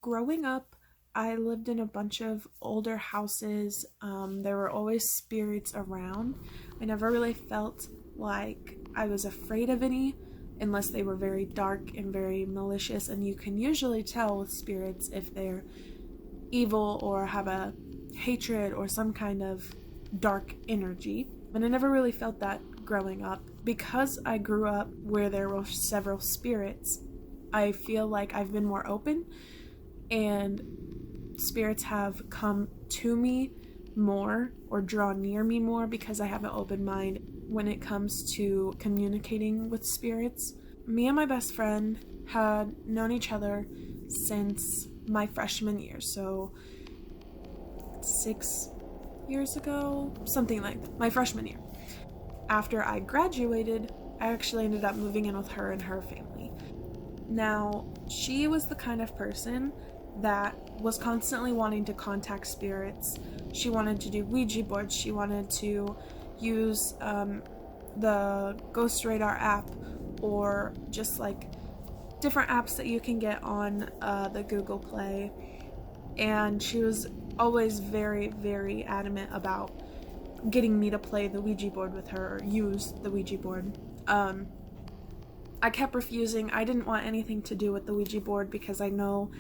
Growing up, I lived in a bunch of older houses. There were always spirits around. I never really felt like I was afraid of any unless they were very dark and very malicious, and you can usually tell with spirits if they're evil or have a hatred or some kind of dark energy. And I never really felt that growing up. Because I grew up where there were several spirits, I feel like I've been more open, and spirits have come to me more or draw near me more because I have an open mind when it comes to communicating with spirits. Me and my best friend had known each other since my freshman year, so 6 years ago, something like that, my freshman year. After I graduated, I actually ended up moving in with her and her family. Now, she was the kind of person that was constantly wanting to contact spirits. She wanted to do Ouija boards. She wanted to use the Ghost Radar app, or just like different apps that you can get on the Google Play. And she was always very, very adamant about getting me to play the Ouija board with her or use the Ouija board. I kept refusing. I didn't want anything to do with the Ouija board because I know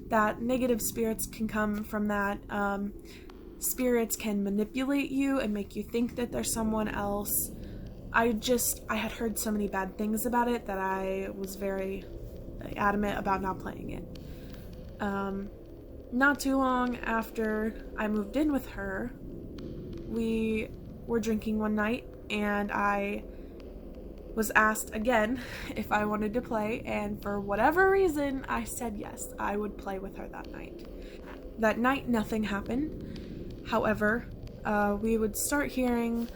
that negative spirits can come from that. Spirits can manipulate you and make you think that there's someone else. I had heard so many bad things about it that I was very adamant about not playing it. Not too long after I moved in with her, we were drinking one night, and I was asked again if I wanted to play, and for whatever reason, I said yes, I would play with her that night. That night, nothing happened. However, we would start hearing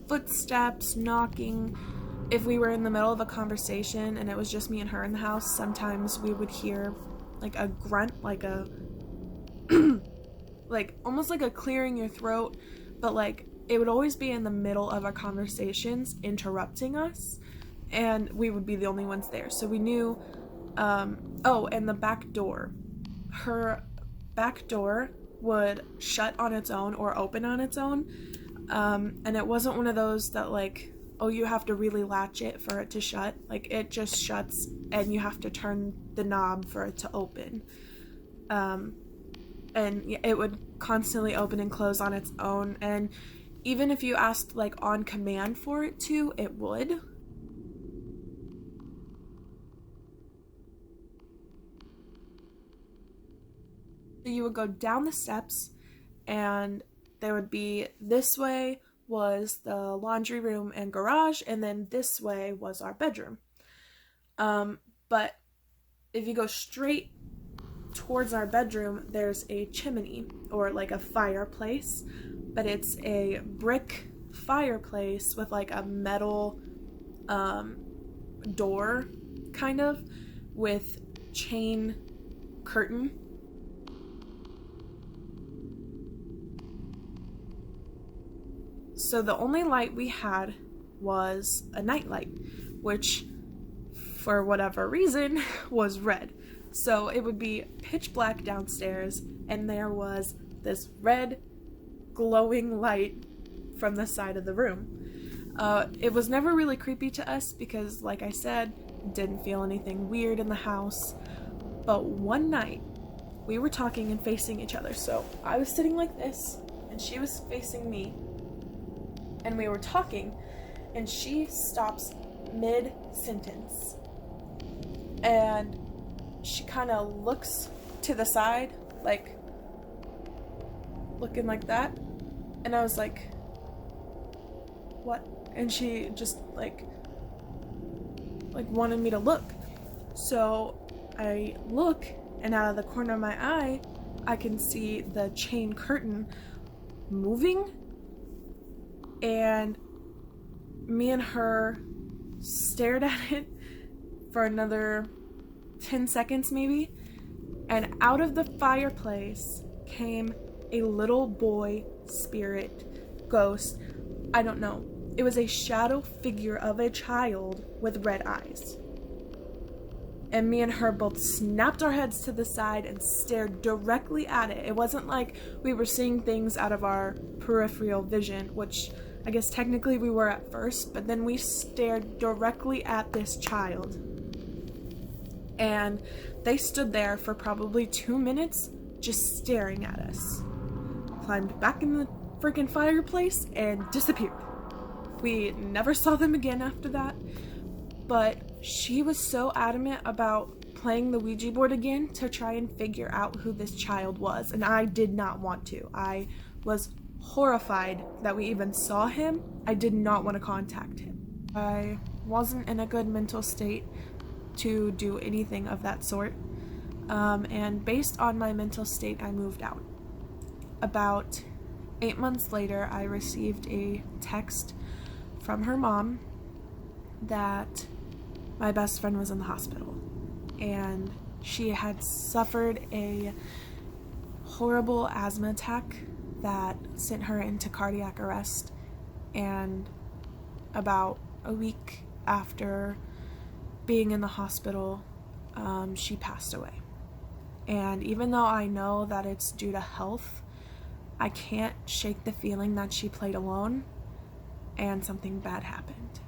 footsteps, knocking. If we were in the middle of a conversation and it was just me and her in the house, sometimes we would hear like a grunt, like a like almost like a clearing your throat, but like it would always be in the middle of our conversations, interrupting us, and we would be the only ones there. So we knew, and the back door. Her back door would shut on its own or open on its own, and it wasn't one of those that like, oh, you have to really latch it for it to shut. Like, it just shuts, and you have to turn the knob for it to open. And it would constantly open and close on its own, and even if you asked like on command for it to, it would. So you would go down the steps, and there would be, this way was the laundry room and garage, and then this way was our bedroom. But if you go straight towards our bedroom, there's a chimney, or like a fireplace, but it's a brick fireplace with like a metal door, kind of, with chain curtain. So the only light we had was a nightlight, which for whatever reason was red. So it would be pitch black downstairs, and there was this red glowing light from the side of the room. It was never really creepy to us because, like I said, didn't feel anything weird in the house. But one night, we were talking and facing each other. So I was sitting like this, and she was facing me. And we were talking, and she stops mid-sentence. And she kind of looks to the side, like, looking like that. And I was like, what? And she just, like wanted me to look. So I look, and out of the corner of my eye, I can see the chain curtain moving. And me and her stared at it for another 10 seconds maybe, and out of the fireplace came a little boy spirit, ghost, I don't know. It was a shadow figure of a child with red eyes. And me and her both snapped our heads to the side and stared directly at it. It wasn't like we were seeing things out of our peripheral vision, which I guess technically we were at first, but then we stared directly at this child. And they stood there for probably 2 minutes just staring at us. Climbed back in the freaking fireplace and disappeared. We never saw them again after that, but she was so adamant about playing the Ouija board again to try and figure out who this child was, and I did not want to. I was horrified that we even saw him. I did not want to contact him. I wasn't in a good mental state to do anything of that sort, and based on my mental state, I moved out. About 8 months later, I received a text from her mom that my best friend was in the hospital, and she had suffered a horrible asthma attack that sent her into cardiac arrest, and about a week after being in the hospital, she passed away. And even though I know that it's due to health, I can't shake the feeling that she played alone and something bad happened.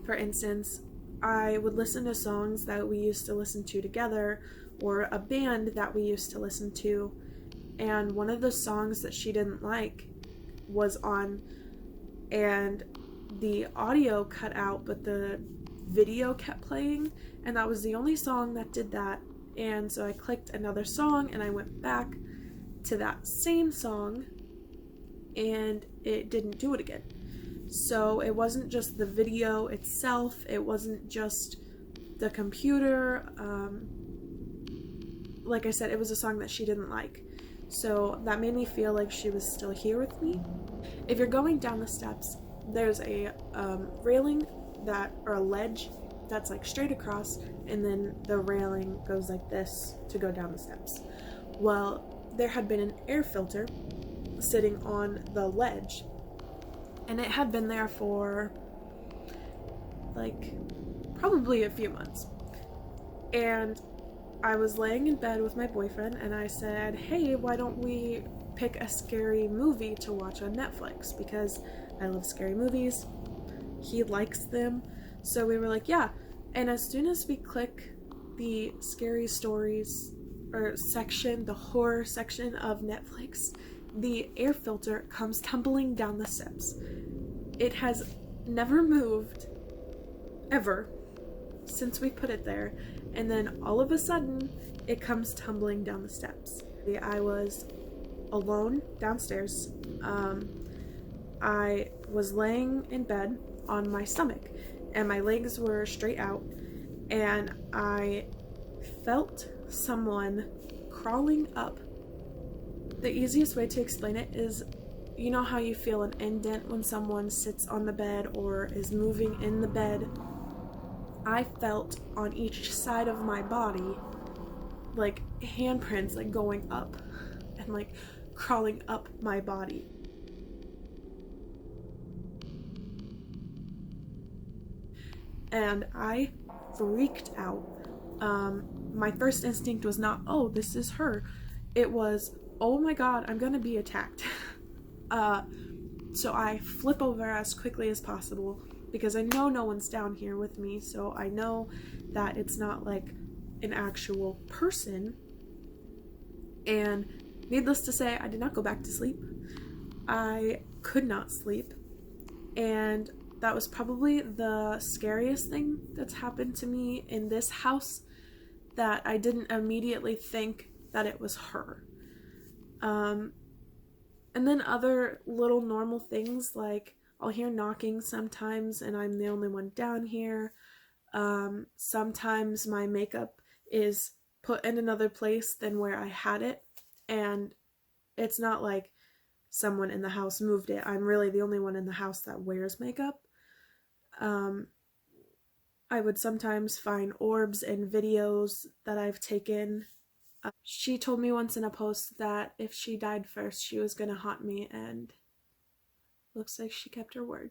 For instance, I would listen to songs that we used to listen to together, or a band that we used to listen to, and one of the songs that she didn't like was on, and the audio cut out, but the video kept playing, and that was the only song that did that. And so I clicked another song and I went back to that same song and it didn't do it again. So it wasn't just the video itself, it wasn't just the computer. Like I said, it was a song that she didn't like. So that made me feel like she was still here with me. If you're going down the steps, there's a railing or a ledge that's like straight across, and then the railing goes like this to go down the steps. Well, there had been an air filter sitting on the ledge, and it had been there for like probably a few months. And I was laying in bed with my boyfriend and I said, hey, why don't we pick a scary movie to watch on Netflix, because I love scary movies. He likes them. So we were like, yeah. And as soon as we click the scary stories or section, the horror section of Netflix, the air filter comes tumbling down the steps. It has never moved ever since we put it there. And then all of a sudden, it comes tumbling down the steps. I was alone downstairs. I was laying in bed on my stomach and my legs were straight out, and I felt someone crawling up. The easiest way to explain it is, you know how you feel an indent when someone sits on the bed or is moving in the bed? I felt on each side of my body like handprints like going up and like crawling up my body. And I freaked out. My first instinct was not, oh, this is her. It was, oh my god, I'm gonna be attacked. So I flip over as quickly as possible because I know no one's down here with me, so I know that it's not like an actual person. And needless to say, I did not go back to sleep. I could not sleep, and that was probably the scariest thing that's happened to me in this house, that I didn't immediately think that it was her. And then other little normal things, like I'll hear knocking sometimes and I'm the only one down here. Sometimes my makeup is put in another place than where I had it, and it's not like someone in the house moved it. I'm really the only one in the house that wears makeup. I would sometimes find orbs in videos that I've taken. She told me once in a post that if she died first, she was gonna haunt me, and looks like she kept her word.